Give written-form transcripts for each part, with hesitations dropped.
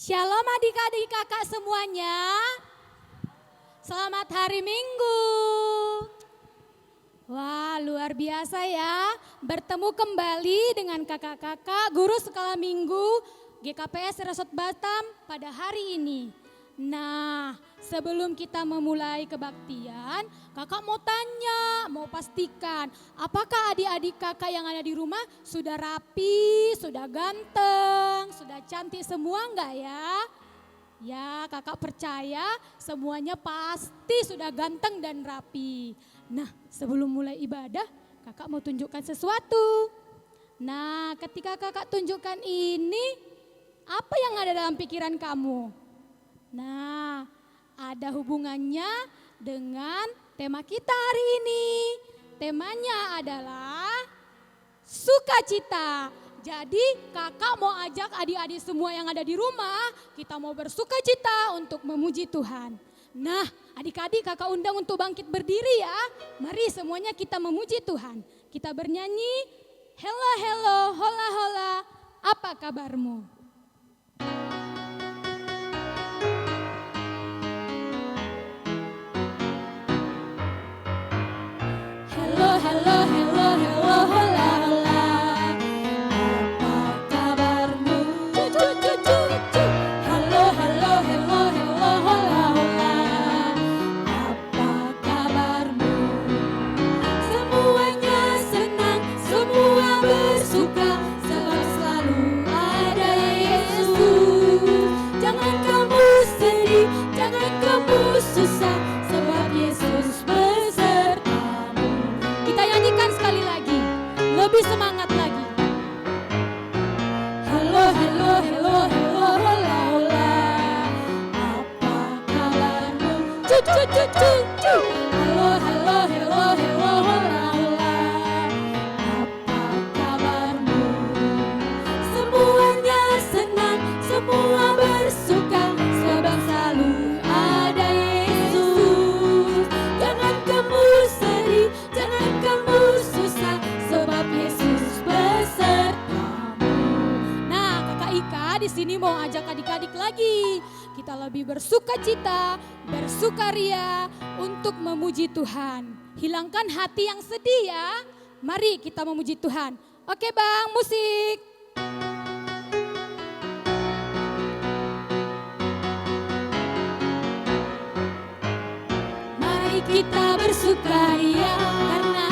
Shalom adik-adik kakak semuanya. Selamat hari Minggu. Wah, luar biasa ya. Bertemu kembali dengan kakak-kakak guru sekolah minggu GKPS Resort Batam pada hari ini. Nah, sebelum kita memulai kebaktian, kakak mau tanya, mau pastikan apakah adik-adik kakak yang ada di rumah sudah rapi, sudah ganteng, sudah cantik semua enggak ya? Ya, kakak percaya semuanya pasti sudah ganteng dan rapi. Nah, sebelum mulai ibadah, kakak mau tunjukkan sesuatu. Nah, ketika kakak tunjukkan ini, apa yang ada dalam pikiran kamu? Nah, ada hubungannya dengan tema kita hari ini. Temanya adalah sukacita. Jadi kakak mau ajak adik-adik semua yang ada di rumah, kita mau bersukacita untuk memuji Tuhan. Nah, adik-adik kakak undang untuk bangkit berdiri ya. Mari semuanya kita memuji Tuhan. Kita bernyanyi, hello hello, hola hola, apa kabarmu? Hello, hello, hello, hello, hola, hola. Apa kabarmu? Cu, cu, cu, cu, cu. Hello, hello, hello, hello, hola, hola. Apa kabarmu? Semuanya senang, semua bersuka, sebab selalu ada Yesus. Jangan kamu sedih, jangan kamu susah, sebab Yesus besertamu. Kita nyanyikan sekali lagi, lebih semangat lagi. Hello, hello, hello, hello, hola, hola. Apa kabarmu? Cu, cu, cu, cu, cu. Halo, halo, hello, hello, hola, hola. Apa kabarmu? Semuanya senang, semua bersuka, sebab selalu ada Yesus. Jangan kamu sedih, jangan kamu susah, sebab Yesus besertamu. Nah, kakak Ika di sini mau ajak adik-adik lagi. Kita lebih bersukacita, bersukaria untuk memuji Tuhan. Hilangkan hati yang sedih ya. Mari kita memuji Tuhan. Oke Bang, musik. Mari kita bersukaria karena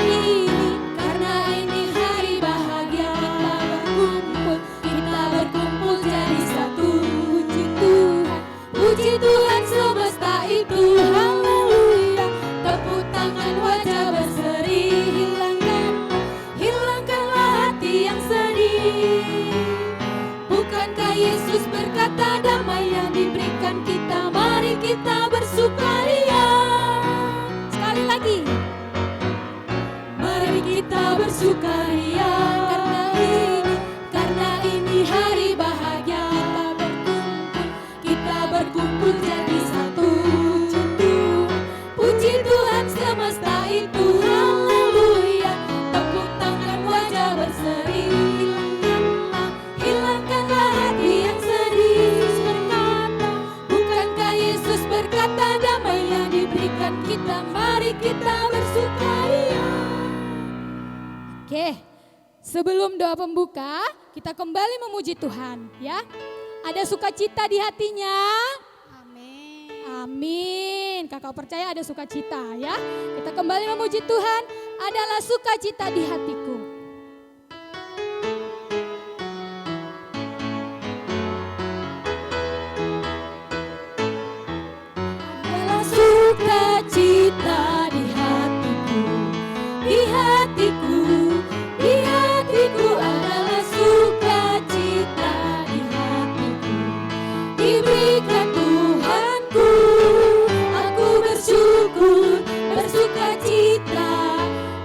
ini hari bahagia. Kita berkumpul jadi satu. Puji Tuhan semesta itu, haleluya. Tepuk tangan, wajah berseri, hilangkanlah hati yang sedih. Bukankah Yesus berkata damai yang diberikan kita, mari kita bersukaria. Sekali lagi. Mari kita bersukaria karena ini hari bahagia. Kita berkumpul jadi satu. Puji Tuhan semesta itu, haleluya. Tepuk tangan, wajah berseri, hilangkanlah hati yang sedih. Bukankah Yesus berkata damai yang diberikan kita, mari kita bersukaria. Oke, sebelum doa pembuka, kita kembali memuji Tuhan ya. Ada sukacita di hatinya? Amin. Amin. Kakak percaya ada sukacita ya. Kita kembali memuji Tuhan, adalah sukacita di hatiku. Adalah sukacita di hatiku, di hatiku, di hatiku adalah sukacita di hatiku. Diberikan Tuhanku, aku bersyukur, bersukacita,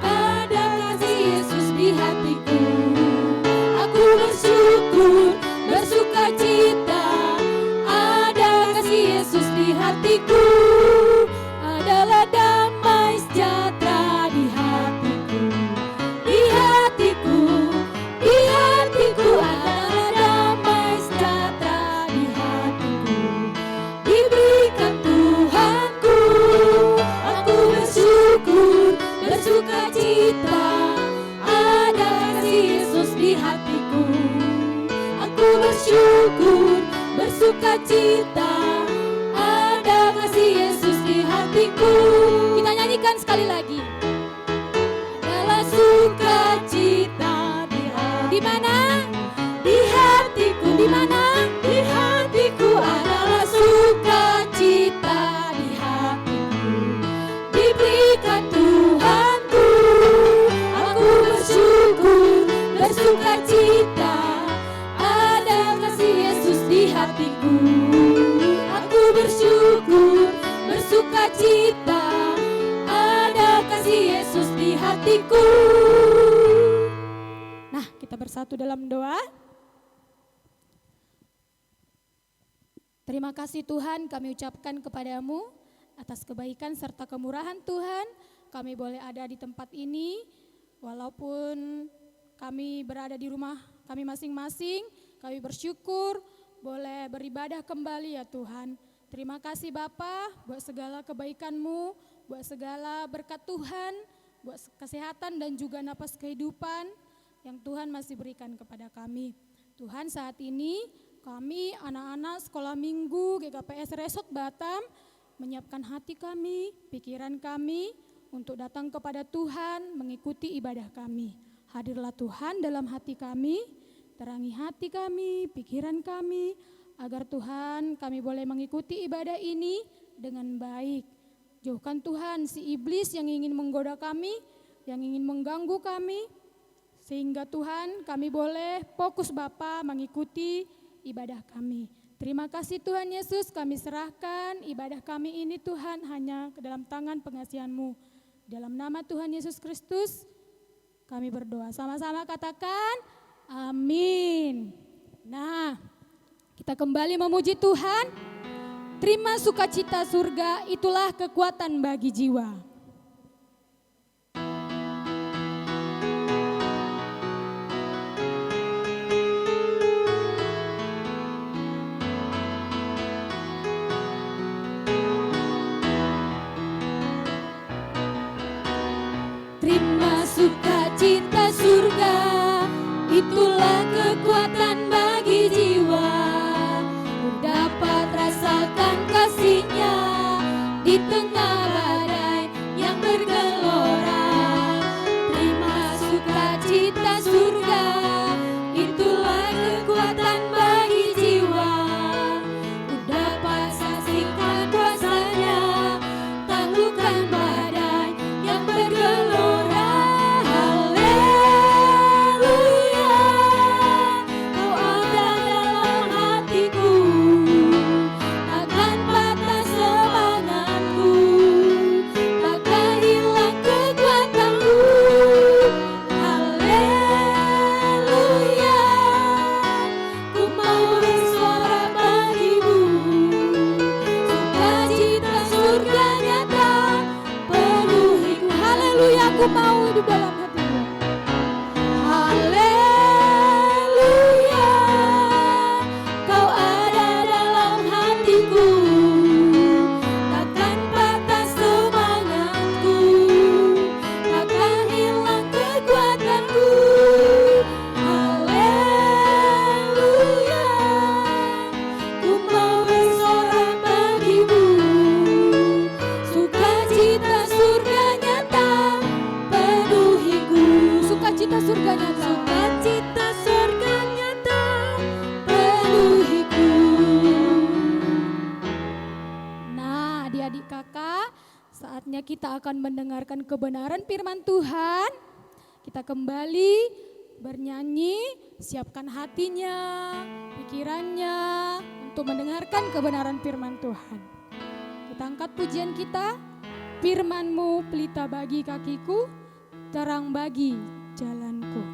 ada kasih Yesus di hatiku. Aku bersyukur, bersukacita, ada kasih Yesus di hatiku. Adalah damai sejahtera di hatiku, di hatiku, di hatiku adalah damai sejahtera di hatiku. cita, ada kasih Yesus di hatiku. Aku bersyukur, bersuka cita, ada kasih Yesus di hatiku. Kita nyanyikan sekali lagi. Adalah sukacita di mana? Di hatiku. Di mana? Di hatiku adalah sukacita di hatiku. Diberikan Tuhanku, aku bersyukur, bersukacita, ada kasih Yesus di hatiku. Aku bersyukur, bersukacita, ada kasih Yesus di hatiku. Nah, kita bersatu dalam doa. Terima kasih Tuhan, kami ucapkan kepadamu atas kebaikan serta kemurahan Tuhan. Kami boleh ada di tempat ini, walaupun kami berada di rumah kami masing-masing. Kami bersyukur boleh beribadah kembali ya Tuhan. Terima kasih Bapa buat segala kebaikan-Mu, buat segala berkat Tuhan, buat kesehatan dan juga napas kehidupan yang Tuhan masih berikan kepada kami. Tuhan, saat ini kami anak-anak sekolah minggu GKPS Resort Batam menyiapkan hati kami, pikiran kami untuk datang kepada Tuhan mengikuti ibadah kami. Hadirlah Tuhan dalam hati kami, terangi hati kami, pikiran kami, agar Tuhan kami boleh mengikuti ibadah ini dengan baik. Jauhkan Tuhan si iblis yang ingin menggoda kami, yang ingin mengganggu kami, sehingga Tuhan kami boleh fokus Bapa mengikuti ibadah kami. Terima kasih Tuhan Yesus, kami serahkan ibadah kami ini Tuhan hanya ke dalam tangan pengasihan-Mu. Dalam nama Tuhan Yesus Kristus kami berdoa. Sama-sama katakan amin. Nah, kita kembali memuji Tuhan. Terima sukacita surga, itulah kekuatan bagi jiwa. Terima sukacita surga, itulah kekuatan bagi jiwa. Ku dapat rasakan kasih-Nya di tengah badai yang bergelora. Terima sukacita surga, itulah kekuatan bagi jiwa. Ku dapat saksikan kuasa-Nya, taklukkan badai yang bergelora. Aku mau hidup dalam hati-Mu. Haleluya, Kau ada dalam hatiku, takkan patah semangatku, takkan hilang kekuatanku. Haleluya, ku mau bersorak bagi-Mu, sukacita surga nyata penuhiku. Sukacita surga nyata, sukacita surga nyata penuhiku. Nah, adik-adik kakak, saatnya kita akan mendengarkan kebenaran firman Tuhan. Kita kembali bernyanyi, siapkan hatinya, pikirannya untuk mendengarkan kebenaran firman Tuhan. Kita angkat pujian kita. Firman-Mu pelita bagi kakiku, terang bagi jalanku.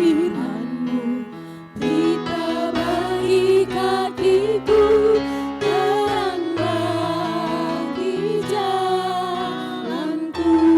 Firman-Mu pelita bagi kakiku, terang bagi jalanku.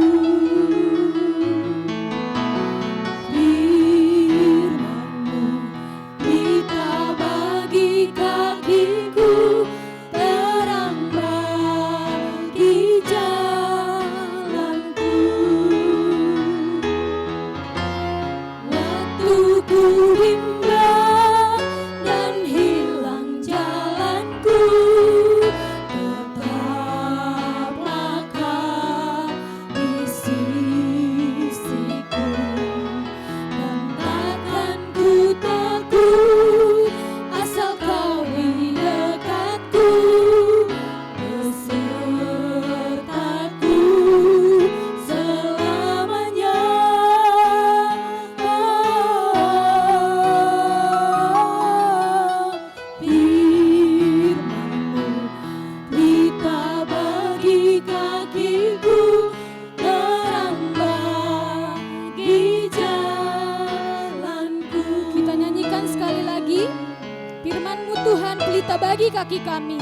kaki kami.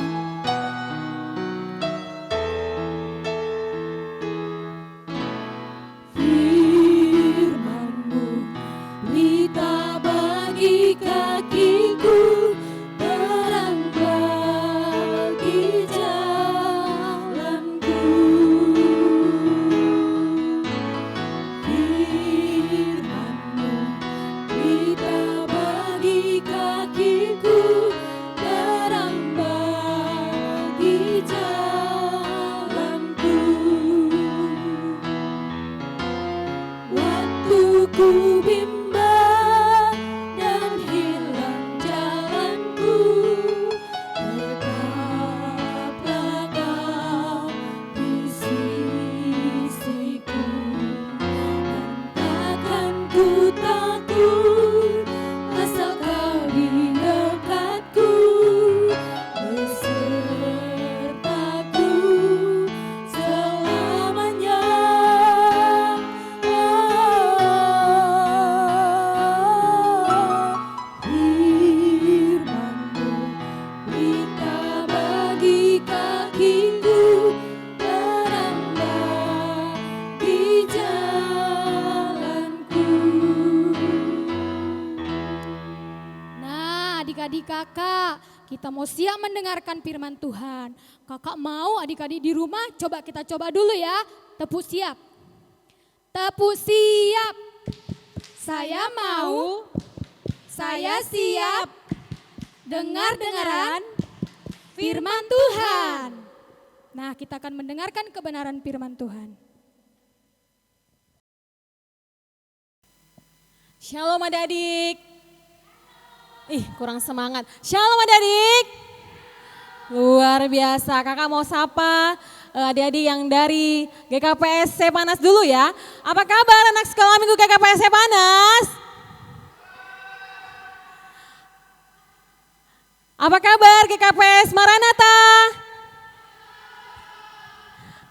Firman-Mu berita bagi kakiku, terang bagi jalanku. Firman-Mu berita bagi kakiku, terang bagi jalanku. Waktu ku bimbang dan hilang jalanku, tetaplah Kau di sisiku, dan takkan ku takut asal Kau di dekatku, besertaku selamanya. Firman-Mu berita bagi kakiku, terang bagi jalanku. Nah, adik-adik kakak, kita mau siap mendengarkan firman Tuhan. Kakak mau adik-adik di rumah, kita coba dulu ya. Tepuk siap. Tepuk siap. Saya mau, saya siap. Dengar-dengaran firman Tuhan. Nah, kita akan mendengarkan kebenaran firman Tuhan. Shalom adik-adik. Kurang semangat. Shalom adik-adik. Luar biasa, kakak mau sapa adik-adik yang dari GKPS Sepanas dulu ya. Apa kabar anak sekolah minggu GKPS Sepanas? Apa kabar GKPS Maranatha?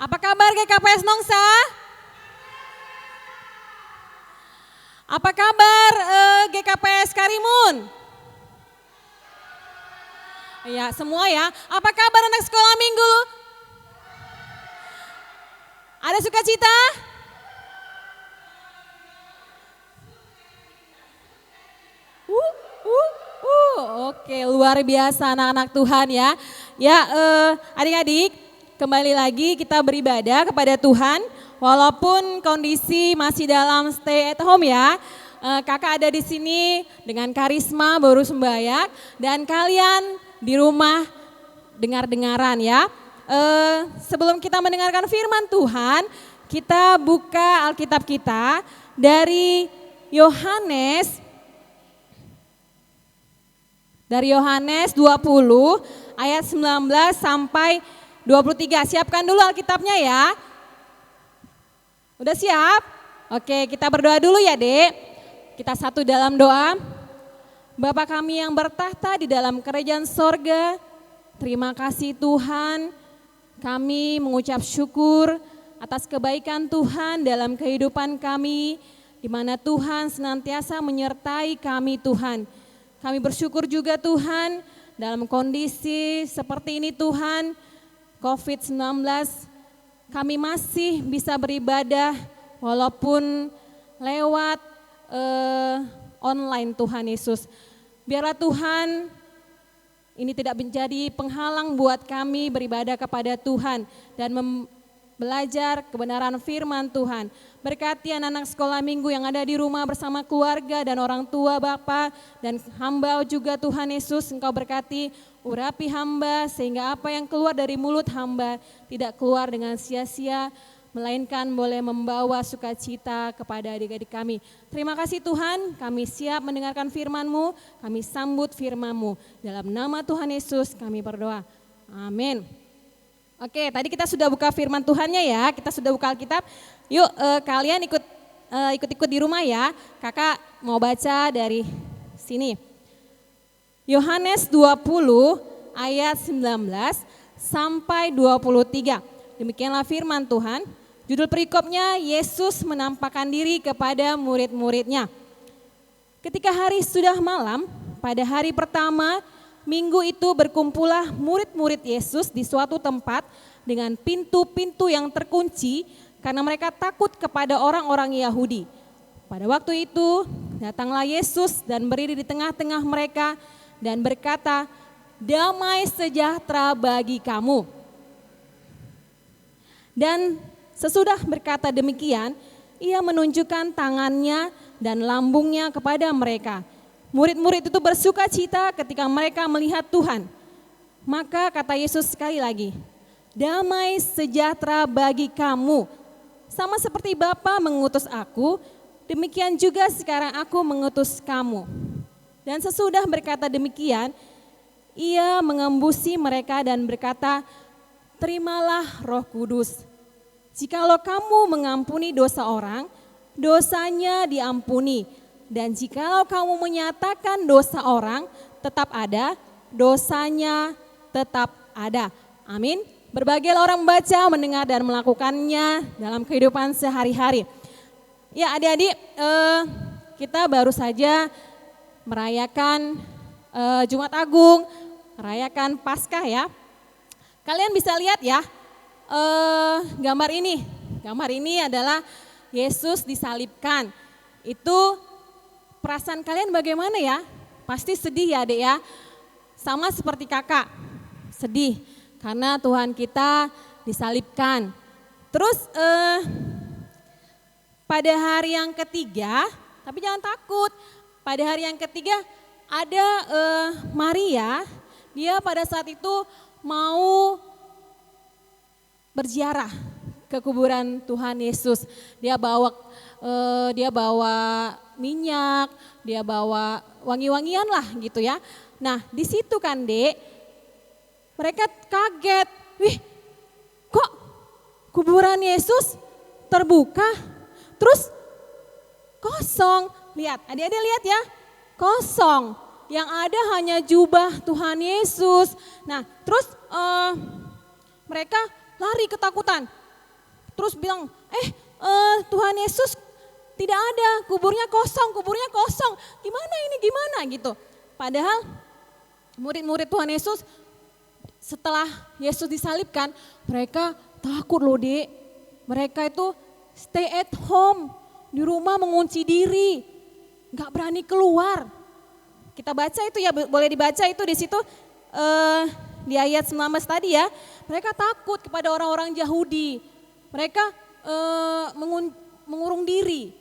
Apa kabar GKPS Nongsa? Apa kabar GKPS Karimun? Ya, semua ya. Apa kabar anak sekolah minggu? Ada sukacita? Oke, luar biasa anak-anak Tuhan ya. Ya, adik-adik, kembali lagi kita beribadah kepada Tuhan. Walaupun kondisi masih dalam stay at home ya. Kakak ada di sini dengan karisma baru sembahyang dan kalian di rumah dengar-dengaran ya. Sebelum kita mendengarkan firman Tuhan, kita buka Alkitab kita dari Yohanes 20 ayat 19 sampai 23. Siapkan dulu Alkitabnya ya. Udah siap? Oke, kita berdoa dulu ya, Dek. Kita satu dalam doa. Bapa kami yang bertahta di dalam kerajaan sorga, terima kasih Tuhan, kami mengucap syukur atas kebaikan Tuhan dalam kehidupan kami, di mana Tuhan senantiasa menyertai kami Tuhan. Kami bersyukur juga Tuhan dalam kondisi seperti ini Tuhan, COVID-19, kami masih bisa beribadah walaupun lewat online Tuhan Yesus. Biarlah Tuhan ini tidak menjadi penghalang buat kami beribadah kepada Tuhan dan belajar kebenaran firman Tuhan. Berkati anak-anak sekolah minggu yang ada di rumah bersama keluarga dan orang tua Bapa dan hamba juga Tuhan Yesus, Engkau berkati urapi hamba sehingga apa yang keluar dari mulut hamba tidak keluar dengan sia-sia, melainkan boleh membawa sukacita kepada adik-adik kami. Terima kasih Tuhan, kami siap mendengarkan firman-Mu, kami sambut firman-Mu. Dalam nama Tuhan Yesus kami berdoa, amin. Oke, tadi kita sudah buka firman Tuhannya ya, kita sudah buka Alkitab. Yuk kalian ikut-ikut di rumah ya, kakak mau baca dari sini. Yohanes 20 ayat 19 sampai 23. Demikianlah firman Tuhan. Judul perikopnya, Yesus menampakkan diri kepada murid-muridnya. Ketika hari sudah malam, pada hari pertama, minggu itu berkumpullah murid-murid Yesus di suatu tempat dengan pintu-pintu yang terkunci karena mereka takut kepada orang-orang Yahudi. Pada waktu itu datanglah Yesus dan berdiri di tengah-tengah mereka dan berkata, "Damai sejahtera bagi kamu." Dan sesudah berkata demikian, ia menunjukkan tangannya dan lambungnya kepada mereka. Murid-murid itu bersuka cita ketika mereka melihat Tuhan. Maka kata Yesus sekali lagi, "Damai sejahtera bagi kamu. Sama seperti Bapa mengutus aku, demikian juga sekarang aku mengutus kamu." Dan sesudah berkata demikian, ia mengembusi mereka dan berkata, "Terimalah Roh Kudus. Jikalau kamu mengampuni dosa orang, dosanya diampuni. Dan jikalau kamu menyatakan dosa orang, tetap ada, dosanya tetap ada." Amin. Berbagai orang membaca, mendengar dan melakukannya dalam kehidupan sehari-hari. Ya adik-adik, kita baru saja merayakan Jumat Agung, merayakan Paskah ya. Kalian bisa lihat ya, gambar ini. Gambar ini adalah Yesus disalibkan. Itu perasaan kalian bagaimana ya? Pasti sedih ya adik ya. Sama seperti kakak, sedih karena Tuhan kita disalibkan. Terus pada hari yang ketiga, tapi jangan takut. Pada hari yang ketiga ada Maria, dia pada saat itu mau berziarah ke kuburan Tuhan Yesus. Dia bawa minyak, dia bawa wangi-wangian lah gitu ya. Nah di situ kan Dek, mereka kaget, wih kok kuburan Yesus terbuka terus kosong. Lihat, adik-adik lihat ya, kosong. Yang ada hanya jubah Tuhan Yesus. Nah terus mereka lari ketakutan. Terus bilang, Tuhan Yesus tidak ada, kuburnya kosong. Gimana gitu. Padahal murid-murid Tuhan Yesus setelah Yesus disalibkan, mereka takut loh Dek. Mereka itu stay at home, di rumah mengunci diri, gak berani keluar. Kita baca itu ya, boleh dibaca itu di situ di ayat 19 tadi ya. Mereka takut kepada orang-orang Yahudi. Mereka mengurung diri.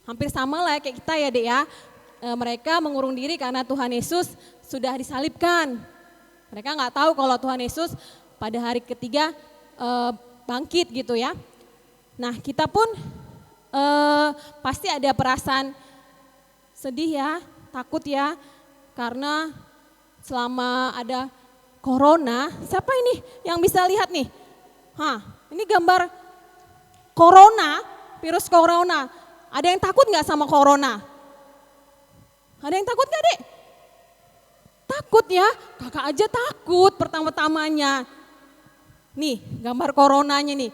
Hampir sama lah kayak kita ya Dek ya. Mereka mengurung diri karena Tuhan Yesus sudah disalibkan. Mereka nggak tahu kalau Tuhan Yesus pada hari ketiga bangkit gitu ya. Nah kita pun pasti ada perasaan sedih ya, takut ya. Karena selama ada corona, siapa ini yang bisa lihat nih? Ini gambar corona, virus corona. Ada yang takut nggak sama corona? Ada yang takut nggak Dek? Takut ya, kakak aja takut pertama-tamanya. Nih gambar coronanya nih.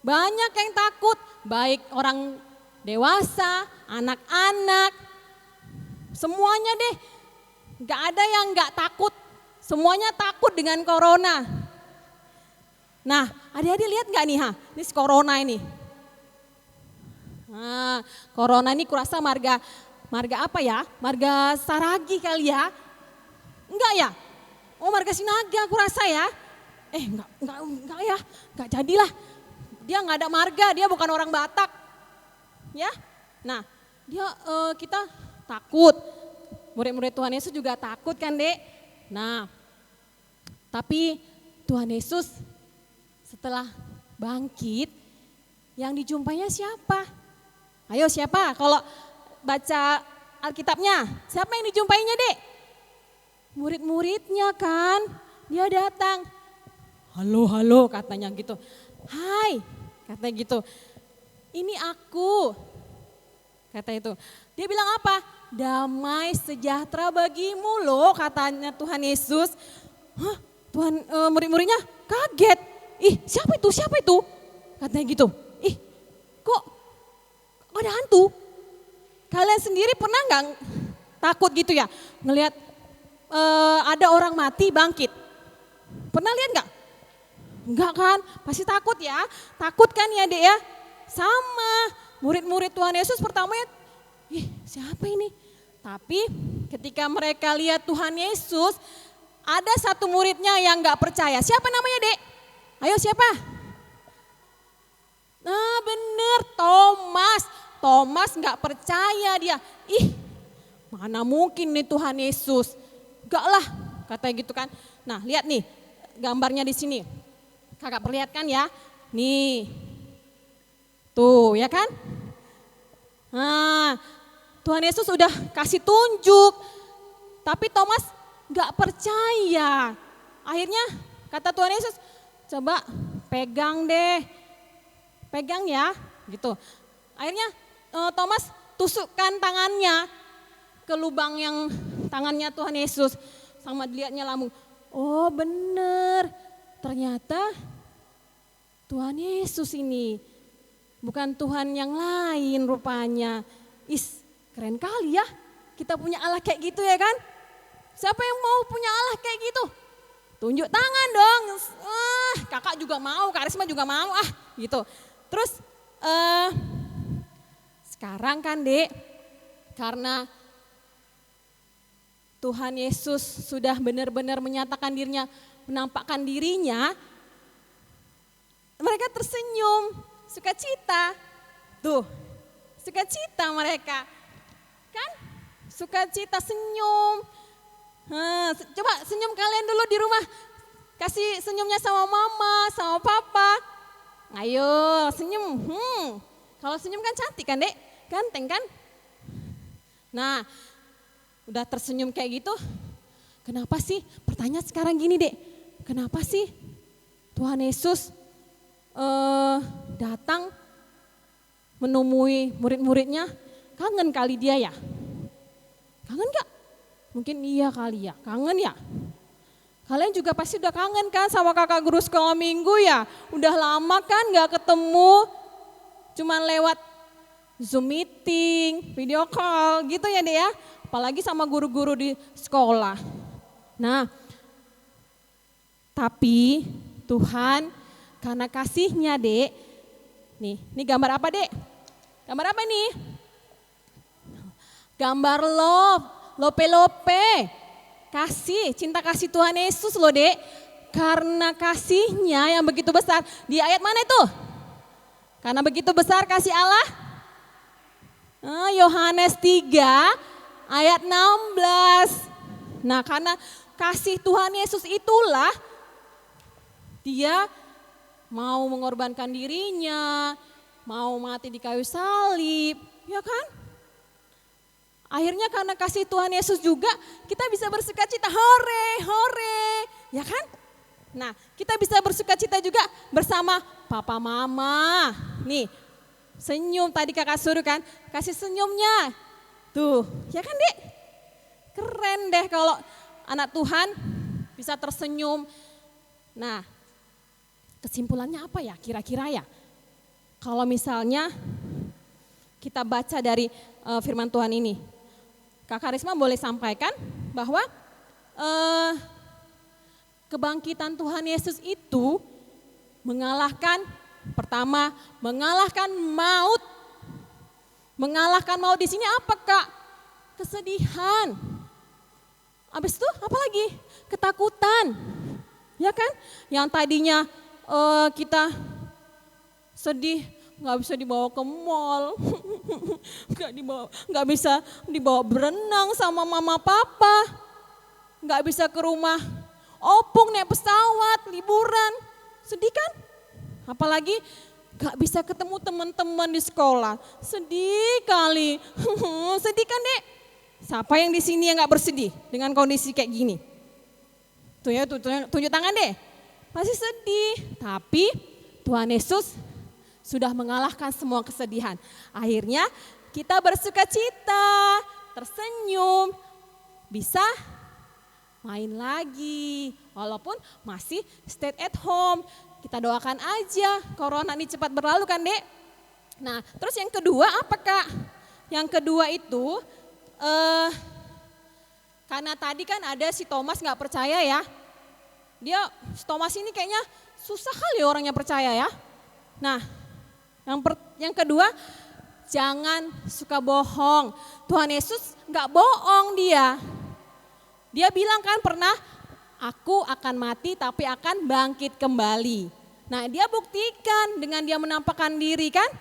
Banyak yang takut, baik orang dewasa, anak-anak, semuanya deh. Gak ada yang gak takut, semuanya takut dengan corona. Nah adik-adik lihat gak nih ini si corona ini. Nah corona ini kurasa marga apa ya? Marga Saragi kali ya? Enggak ya? Oh marga Sinaga kurasa ya? Enggak ya, enggak jadilah. Dia enggak ada marga, dia bukan orang Batak. Ya, nah dia kita takut. Murid-murid Tuhan Yesus juga takut kan Dek? Nah, tapi Tuhan Yesus setelah bangkit, yang dijumpainya siapa? Ayo siapa? Kalau baca Alkitabnya, siapa yang dijumpainya Dek? Murid-muridnya kan, dia datang. Halo katanya gitu. Hai katanya gitu. Ini aku kata itu. Dia bilang apa? Damai sejahtera bagimu loh katanya Tuhan Yesus. Tuhan murid-muridnya kaget. Ih siapa itu? Katanya gitu. Ih kok ada hantu? Kalian sendiri pernah nggak takut gitu ya? Ngelihat ada orang mati bangkit. Pernah lihat nggak? Enggak kan? Pasti takut ya. Takut kan ya Dek ya? Sama murid-murid Tuhan Yesus pertamanya, siapa ini? Tapi ketika mereka lihat Tuhan Yesus, ada satu muridnya yang nggak percaya. Siapa namanya Dek? Ayo siapa? Nah bener, Thomas. Thomas nggak percaya dia. Mana mungkin nih Tuhan Yesus? Enggak lah, katanya gitu kan. Nah lihat nih gambarnya di sini. Kakak perlihatkan ya. Nih. Tuh ya kan? Nah, Tuhan Yesus udah kasih tunjuk. Tapi Thomas gak percaya. Akhirnya kata Tuhan Yesus, coba pegang deh. Pegang ya, gitu. Akhirnya Thomas tusukkan tangannya ke lubang yang tangannya Tuhan Yesus. Sama dilihatnya lambung. Oh bener, ternyata Tuhan Yesus ini. Bukan Tuhan yang lain rupanya. Keren kali ya, kita punya Allah kayak gitu ya kan. Siapa yang mau punya Allah kayak gitu? Tunjuk tangan dong. Kakak juga mau, Kak Risma juga mau gitu. Terus sekarang kan Dek, karena Tuhan Yesus sudah benar-benar menyatakan dirinya, menampakkan dirinya, mereka tersenyum, sukacita. Tuh, sukacita mereka. Kan? Sukacita, senyum. Coba senyum kalian dulu di rumah. Kasih senyumnya sama mama, sama papa. Ayo, senyum. Kalau senyum kan cantik kan Dek? Ganteng kan? Nah, udah tersenyum kayak gitu. Kenapa sih? Pertanyaan sekarang gini Dek. Kenapa sih Tuhan Yesus datang menemui murid-muridnya? Kangen kali dia ya? Kangen gak? Mungkin iya kali ya, kangen ya. Kalian juga pasti udah kangen kan sama kakak guru sekolah minggu ya? Udah lama kan gak ketemu, cuman lewat Zoom meeting, video call gitu ya Dek ya. Apalagi sama guru-guru di sekolah. Nah, tapi Tuhan karena kasihnya Dek, nih ini gambar apa Dek? Gambar apa nih? Gambar love, lope-lope. Kasih, cinta kasih Tuhan Yesus loh Dek. Karena kasihnya yang begitu besar. Di ayat mana itu? Karena begitu besar kasih Allah. Yohanes 3 ayat 16. Nah karena kasih Tuhan Yesus itulah dia mau mengorbankan dirinya, mau mati di kayu salib, ya kan? Akhirnya karena kasih Tuhan Yesus juga kita bisa bersukacita, hore, hore, ya kan? Nah kita bisa bersukacita juga bersama papa mama. Nih senyum tadi kakak suruh kan, kasih senyumnya. Tuh ya kan Dek? Keren deh kalau anak Tuhan bisa tersenyum. Nah kesimpulannya apa ya kira-kira ya? Kalau misalnya kita baca dari firman Tuhan ini. Kakak Risma boleh sampaikan bahwa kebangkitan Tuhan Yesus itu mengalahkan, pertama mengalahkan maut. Mengalahkan maut di sini apa Kak? Kesedihan. Habis itu apa lagi? Ketakutan. Ya kan? Yang tadinya kita sedih, nggak bisa dibawa ke mall, nggak bisa dibawa berenang sama mama papa, nggak bisa ke rumah opung naik pesawat, liburan, sedih kan? Apalagi nggak bisa ketemu teman-teman di sekolah, sedih kali, sedih kan Dek? Siapa yang di sini yang nggak bersedih dengan kondisi kayak gini? Tuh ya, tunjuk tangan deh. Pasti sedih, tapi Tuhan Yesus sudah mengalahkan semua kesedihan. Akhirnya kita bersuka cita, tersenyum, bisa main lagi. Walaupun masih stay at home. Kita doakan aja corona ini cepat berlalu kan Dek. Nah terus yang kedua apa Kak? Yang kedua itu Karena tadi kan ada si Thomas nggak percaya ya. Si Thomas ini kayaknya susah kali orangnya percaya ya. Nah, yang kedua, jangan suka bohong. Tuhan Yesus nggak bohong dia. Dia bilang kan pernah, aku akan mati tapi akan bangkit kembali. Nah, dia buktikan dengan dia menampakkan diri kan.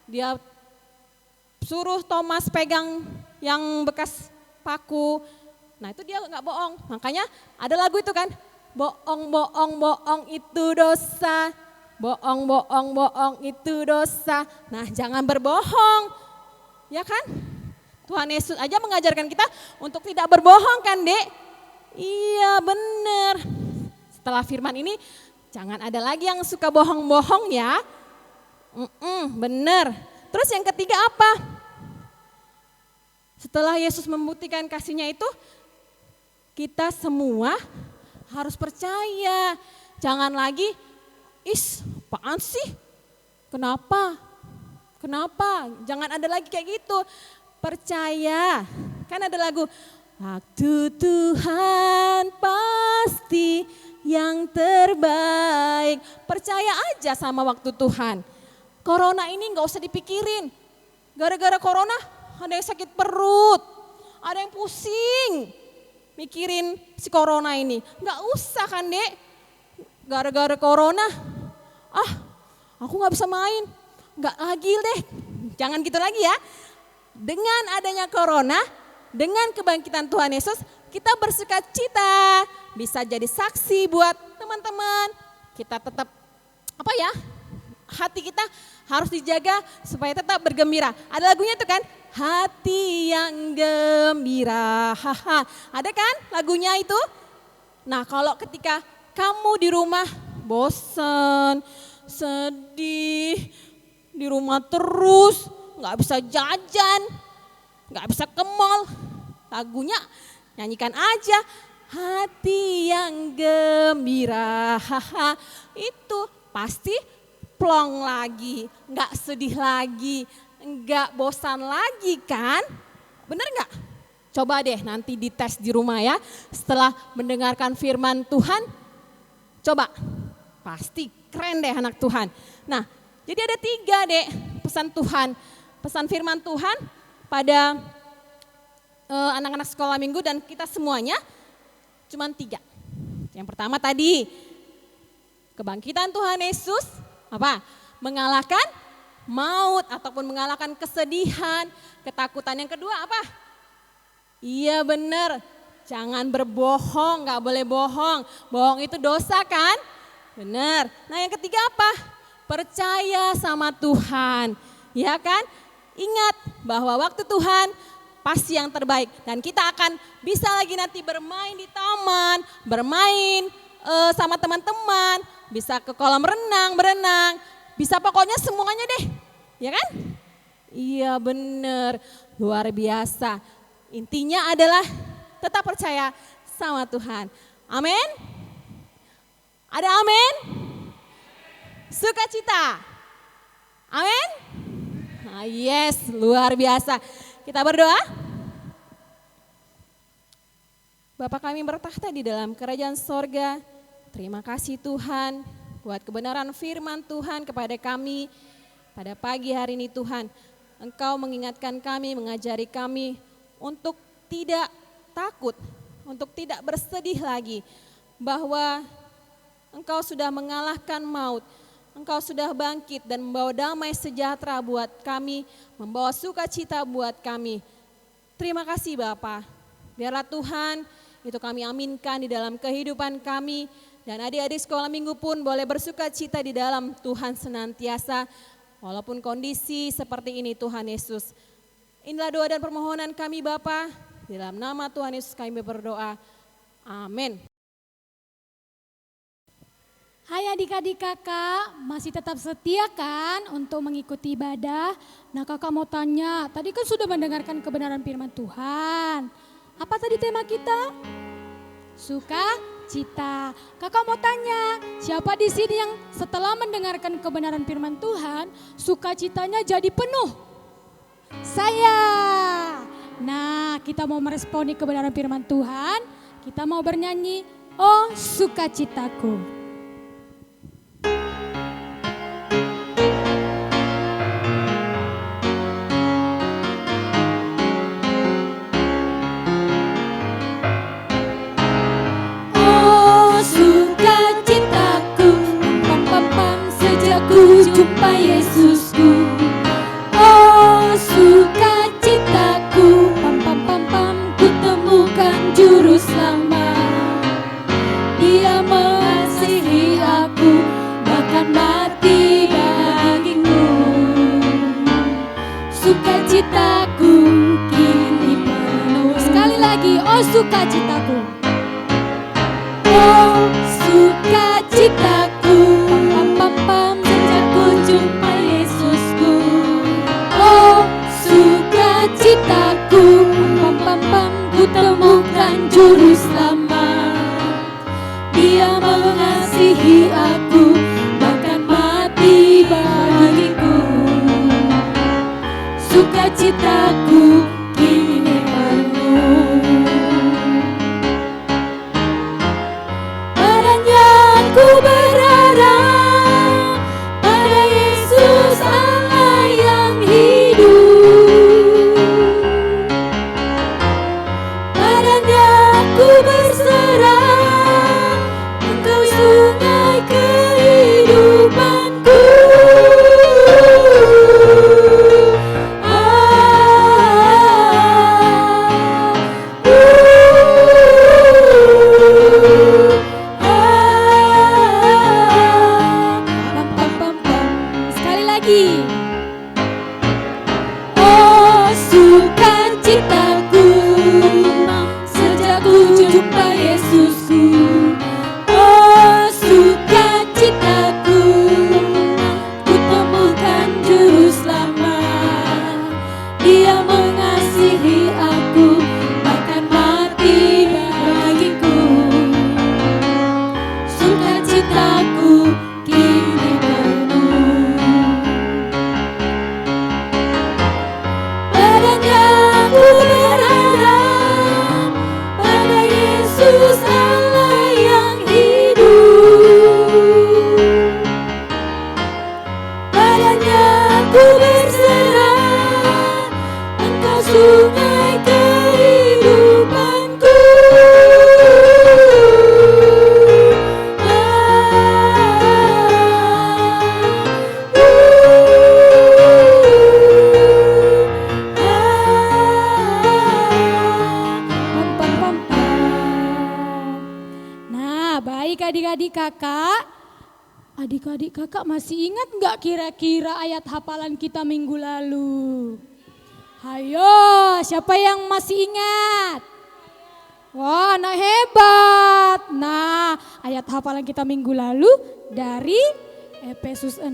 Dia suruh Thomas pegang yang bekas paku. Nah, itu dia nggak bohong. Makanya ada lagu itu kan, bohong, bohong, bohong itu dosa. Bohong, bohong, bohong itu dosa. Nah, jangan berbohong. Ya kan? Tuhan Yesus aja mengajarkan kita untuk tidak berbohong kan, Dek? Iya, benar. Setelah firman ini, jangan ada lagi yang suka bohong-bohong ya. Benar. Terus yang ketiga apa? Setelah Yesus membuktikan kasihnya itu, kita semua harus percaya. Jangan lagi, apaan sih? Kenapa? Jangan ada lagi kayak gitu. Percaya. Kan ada lagu, waktu Tuhan pasti yang terbaik. Percaya aja sama waktu Tuhan. Corona ini gak usah dipikirin. Gara-gara corona ada yang sakit perut, ada yang pusing. Mikirin si corona ini. Gak usah kan, Dek. Gara-gara corona, aku gak bisa main, gak lagi deh. Jangan gitu lagi ya. Dengan adanya corona, dengan kebangkitan Tuhan Yesus, kita bersukacita. Bisa jadi saksi buat teman-teman. Kita tetap, hati kita harus dijaga supaya tetap bergembira. Ada lagunya tuh kan, hati yang gembira. Ada kan lagunya itu? Nah, kalau ketika kamu di rumah bosan, sedih, di rumah terus, gak bisa jajan, gak bisa ke mall, lagunya nyanyikan aja, hati yang gembira, itu pasti plong lagi, gak sedih lagi, gak bosan lagi kan, bener gak? Coba deh nanti dites di rumah ya, setelah mendengarkan firman Tuhan, coba, pasti keren deh anak Tuhan. Nah, jadi ada 3 deh pesan Tuhan, pesan firman Tuhan pada anak-anak sekolah minggu dan kita semuanya cuma 3. Yang pertama tadi, kebangkitan Tuhan Yesus, mengalahkan maut ataupun mengalahkan kesedihan, ketakutan. Yang kedua apa? Iya benar, jangan berbohong, gak boleh bohong. Bohong itu dosa kan? Benar. Nah yang ketiga apa? Percaya sama Tuhan. Ya kan? Ingat bahwa waktu Tuhan pasti yang terbaik. Dan kita akan bisa lagi nanti bermain di taman, bermain sama teman-teman. Bisa ke kolam renang, berenang. Bisa pokoknya semuanya deh. Ya kan? Iya benar, luar biasa. Intinya adalah tetap percaya sama Tuhan. Amin. Ada amin? Sukacita. Amin. Yes, luar biasa. Kita berdoa. Bapa kami bertahta di dalam kerajaan sorga. Terima kasih Tuhan buat kebenaran firman Tuhan kepada kami pada pagi hari ini Tuhan. Engkau mengingatkan kami, mengajari kami untuk tidak takut, untuk tidak bersedih lagi bahwa Engkau sudah mengalahkan maut, Engkau sudah bangkit dan membawa damai sejahtera buat kami, membawa sukacita buat kami. Terima kasih Bapa. Biarlah Tuhan itu kami aminkan di dalam kehidupan kami dan adik-adik sekolah minggu pun boleh bersukacita di dalam Tuhan senantiasa walaupun kondisi seperti ini Tuhan Yesus. Inilah doa dan permohonan kami Bapa, di dalam nama Tuhan Yesus kami berdoa. Amin. Hai adik-adik kakak, masih tetap setia kan untuk mengikuti ibadah? Nah kakak mau tanya, tadi kan sudah mendengarkan kebenaran firman Tuhan. Apa tadi tema kita? Sukacita. Kakak mau tanya, siapa di sini yang setelah mendengarkan kebenaran firman Tuhan, sukacitanya jadi penuh? Saya. Nah, kita mau meresponi kebenaran firman Tuhan. Kita mau bernyanyi, oh sukacitaku. Oh sukacitaku, pam pam pam sejak ku jumpa Yesusku. Oh sukacitaku, pam pam pam pam ku temukan juru selamat. Dia mengasihi aku, bahkan mati bagiku. Sukacitaku kini penuh. Sekali lagi, oh sukacitaku. Oh sukacitaku, pam pam pam sejak ku jumpa Yesusku. Oh sukacitaku, pam pam pam ku temukan juru selamat. Dia mengasihi aku, bahkan mati bagiku. Sukacitaku kini penuh. Padanya ku berharap, pada Yesus Allah yang hidup. Padanya ku berserah, Engkau sungai kehidupanku. Pam pam pam pam. Sekali lagi. Oh sukacitaku, sejak ku jumpa Yesusku. Oh sukacitaku, ku temukan juru selamat. Dia mengasihi aku, bahkan mati bagiku. Sukacitaku kini penuh. Padanya ku berharap, pada Yesus Allah yang hidup. Padanya ku berserah, Engkau sungai kehidupanku. Pam pam pam pam. Nah, baik adik-adik kakak. Adik-adik kakak masih ingat nggak kira-kira ayat hafalan kita minggu lalu? Hayo, siapa yang masih ingat? Wah, anak hebat. Nah, ayat hafalan kita minggu lalu dari Efesus 6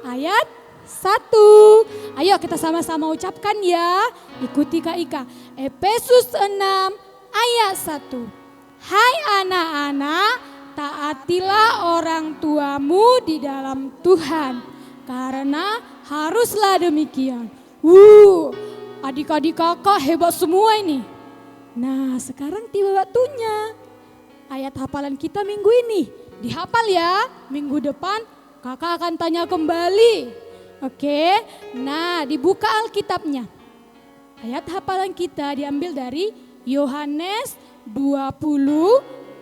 ayat 1. Ayo kita sama-sama ucapkan ya. Ikuti Kak Ika. Efesus 6 ayat 1. Hai anak-anak, taatilah orang tuamu di dalam Tuhan, karena haruslah demikian. Adik-adik kakak hebat semua ini. Nah, sekarang tiba waktunya. Ayat hafalan kita minggu ini dihafal ya. Minggu depan kakak akan tanya kembali. Oke, nah dibuka Alkitabnya. Ayat hafalan kita diambil dari Yohanes 20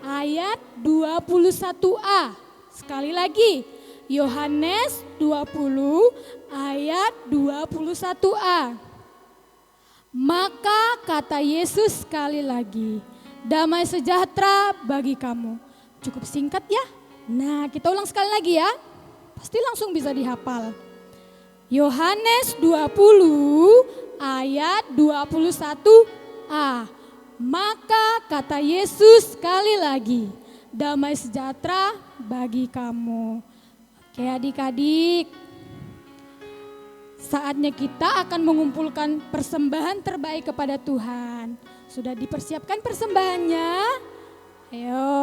ayat 21a. Sekali lagi, Yohanes 20 ayat 21a. Maka kata Yesus sekali lagi, damai sejahtera bagi kamu. Cukup singkat ya. Nah, kita ulang sekali lagi ya. Pasti langsung bisa dihafal. Yohanes 20 ayat 21a. Maka kata Yesus sekali lagi, damai sejahtera bagi kamu. Oke adik-adik, saatnya kita akan mengumpulkan persembahan terbaik kepada Tuhan. Sudah dipersiapkan persembahannya? Ayo.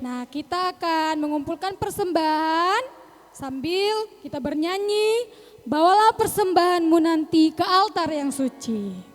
Nah, kita akan mengumpulkan persembahan sambil kita bernyanyi, bawalah persembahanmu nanti ke altar yang suci.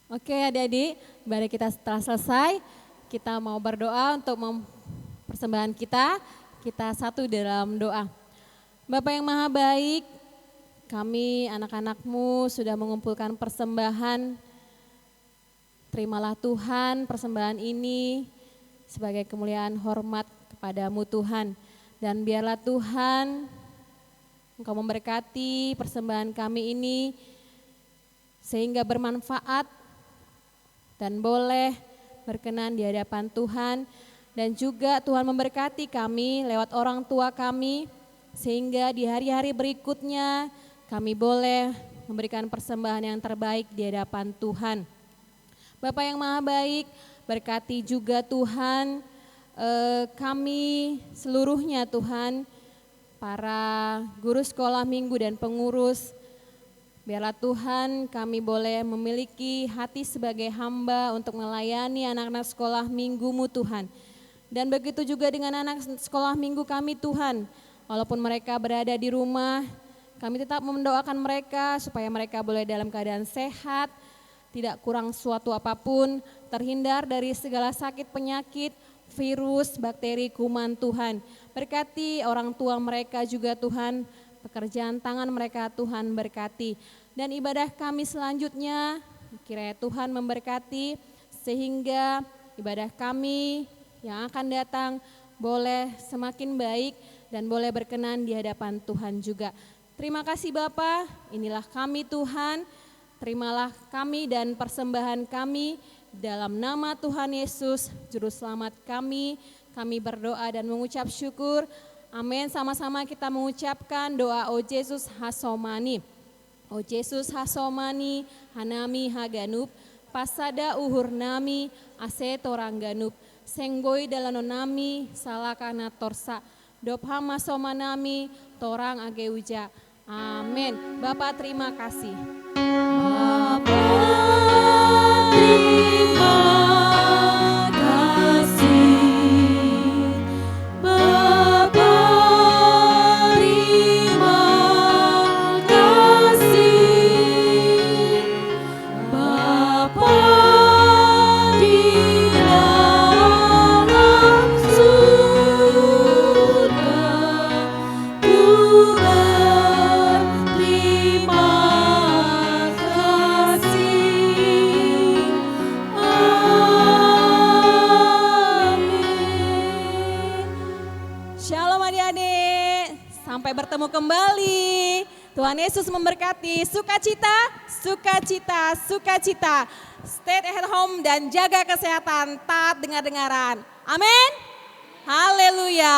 Oke adik-adik, ibadah kita setelah selesai, kita mau berdoa untuk persembahan kita satu dalam doa. Bapa yang maha baik, kami anak-anakmu sudah mengumpulkan persembahan. Terimalah Tuhan persembahan ini sebagai kemuliaan hormat kepadamu Tuhan. Dan biarlah Tuhan Engkau memberkati persembahan kami ini sehingga bermanfaat dan boleh berkenan di hadapan Tuhan. Dan juga Tuhan memberkati kami lewat orang tua kami sehingga di hari-hari berikutnya kami boleh memberikan persembahan yang terbaik di hadapan Tuhan. Bapa yang maha baik, berkati juga Tuhan kami seluruhnya Tuhan, para guru sekolah minggu dan pengurus. Biarlah Tuhan kami boleh memiliki hati sebagai hamba untuk melayani anak-anak sekolah minggu-Mu Tuhan. Dan begitu juga dengan anak sekolah minggu kami Tuhan. Walaupun mereka berada di rumah, kami tetap mendoakan mereka supaya mereka boleh dalam keadaan sehat, tidak kurang suatu apapun, terhindar dari segala sakit penyakit, virus, bakteri, kuman Tuhan. Berkati orang tua mereka juga Tuhan, pekerjaan tangan mereka Tuhan berkati. Dan ibadah kami selanjutnya, kiranya Tuhan memberkati sehingga ibadah kami yang akan datang boleh semakin baik dan boleh berkenan di hadapan Tuhan juga. Terima kasih Bapa, inilah kami Tuhan, terimalah kami dan persembahan kami dalam nama Tuhan Yesus, Juru Selamat kami berdoa dan mengucap syukur. Amin, sama-sama kita mengucapkan doa O Yesus Hasomani. O Yesus Hasomani, Hanami Haganup, Pasada Uhur Nami, Ase Torangganup, Senggoi Dalanonami, Salakana Torsa, Dophama Somanami, Torang Ageuja. Amin. Bapak terima kasih. Bapa terima kasih. Bapa terima kasih. Bapa di dalam surga, ku berterima kasih. Amin. Shalom adik-adik, sampai bertemu kembali. Tuhan Yesus memberkati, sukacita, sukacita, sukacita. Stay at home dan jaga kesehatan, taat dengar-dengaran. Amin. Haleluya.